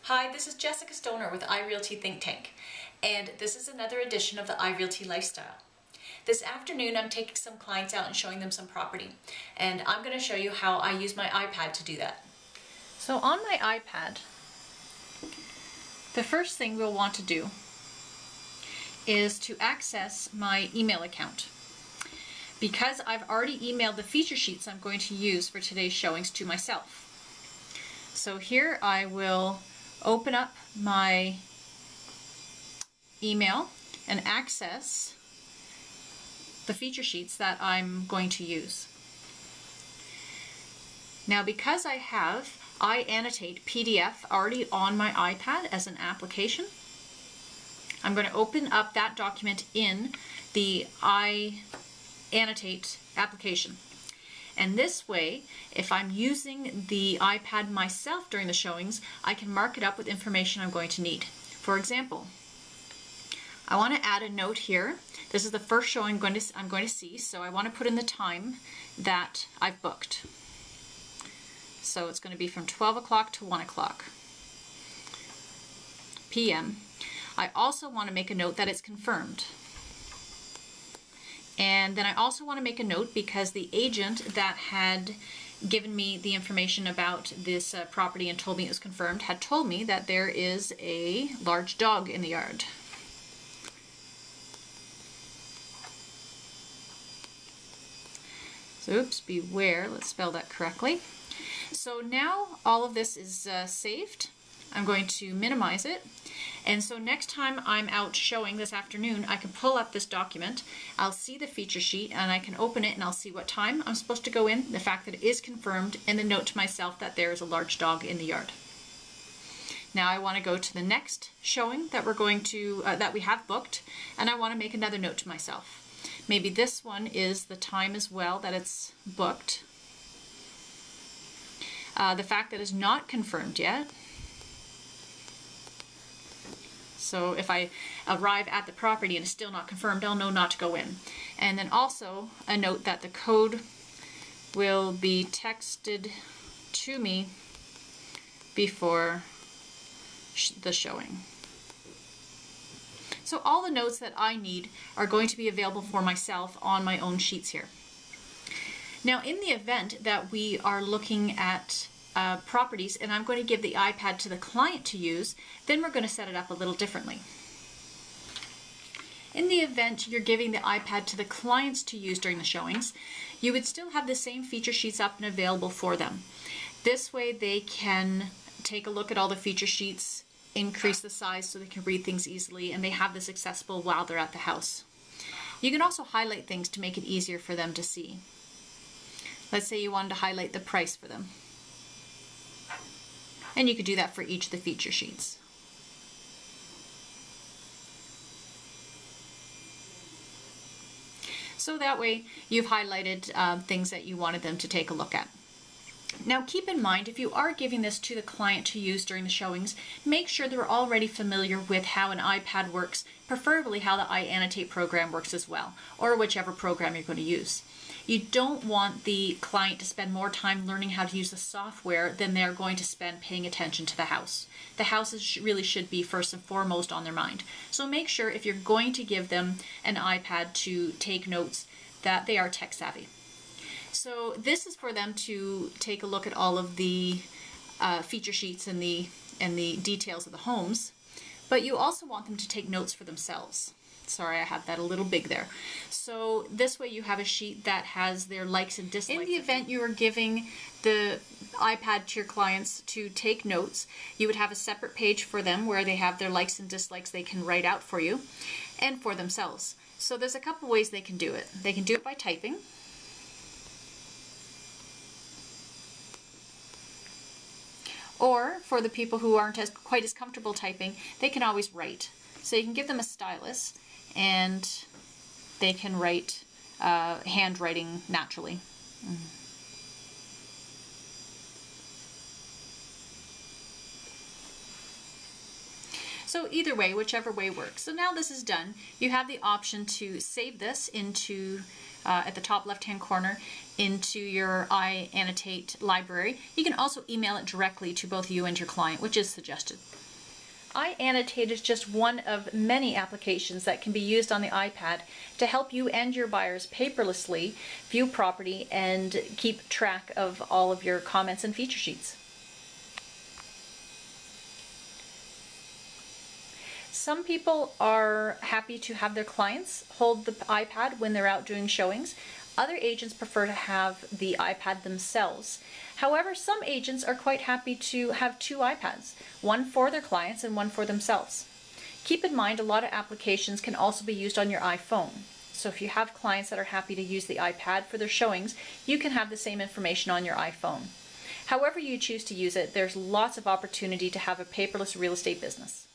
Hi, this is Jessica Stoner with iRealty Think Tank, and this is another edition of the iRealty Lifestyle. This afternoon I'm taking some clients out and showing them some property, and I'm going to show you how I use my iPad to do that. So on my iPad, the first thing we'll want to do is to access my email account. Because I've already emailed the feature sheets I'm going to use for today's showings to myself. So here I will open up my email and access the feature sheets that I'm going to use. Now, because I have iAnnotate PDF already on my iPad as an application, I'm going to open up that document in the iAnnotate application. And this way, if I'm using the iPad myself during the showings, I can mark it up with information I'm going to need. For example, I want to add a note here. This is the first showing I'm going to see, so I want to put in the time that I've booked. So it's going to be from 12 o'clock to 1 o'clock p.m. I also want to make a note that it's confirmed. And then I also want to make a note, because the agent that had given me the information about this property and told me it was confirmed had told me that there is a large dog in the yard. So, oops, beware, let's spell that correctly. So now all of this is saved. I'm going to minimize it. And so next time I'm out showing this afternoon, I can pull up this document, I'll see the feature sheet, and I can open it and I'll see what time I'm supposed to go in, the fact that it is confirmed, and the note to myself that there is a large dog in the yard. Now I want to go to the next showing that we're going to, that we have booked, and I want to make another note to myself. Maybe this one is the time as well that it's booked. The fact that it's not confirmed yet. So if I arrive at the property and it's still not confirmed, I'll know not to go in. And then also a note that the code will be texted to me before the showing. So all the notes that I need are going to be available for myself on my own sheets here. Now, in the event that we are looking at properties and I'm going to give the iPad to the client to use, then we're going to set it up a little differently. In the event you're giving the iPad to the clients to use during the showings, you would still have the same feature sheets up and available for them. This way they can take a look at all the feature sheets, increase the size so they can read things easily, and they have this accessible while they're at the house. You can also highlight things to make it easier for them to see. Let's say you wanted to highlight the price for them. And you could do that for each of the feature sheets. So that way you've highlighted things that you wanted them to take a look at. Now keep in mind, if you are giving this to the client to use during the showings, make sure they're already familiar with how an iPad works, preferably how the iAnnotate program works as well, or whichever program you're going to use. You don't want the client to spend more time learning how to use the software than they're going to spend paying attention to the house. The house really should be first and foremost on their mind. So make sure if you're going to give them an iPad to take notes that they are tech savvy. So this is for them to take a look at all of the feature sheets and the details of the homes, but you also want them to take notes for themselves. Sorry, I had that a little big there. So this way you have a sheet that has their likes and dislikes. In the event you are giving the iPad to your clients to take notes, you would have a separate page for them where they have their likes and dislikes they can write out for you and for themselves. So there's a couple ways they can do it. They can do it by typing. Or for the people who aren't quite as comfortable typing, they can always write. So you can give them a stylus and they can write handwriting naturally. So either way, whichever way works. So now this is done, you have the option to save this into at the top left hand corner into your iAnnotate library. You can also email it directly to both you and your client, which is suggested. iAnnotate is just one of many applications that can be used on the iPad to help you and your buyers paperlessly view property and keep track of all of your comments and feature sheets. Some people are happy to have their clients hold the iPad when they're out doing showings. Other agents prefer to have the iPad themselves. However, some agents are quite happy to have two iPads, one for their clients and one for themselves. Keep in mind, a lot of applications can also be used on your iPhone. So if you have clients that are happy to use the iPad for their showings, you can have the same information on your iPhone. However you choose to use it, there's lots of opportunity to have a paperless real estate business.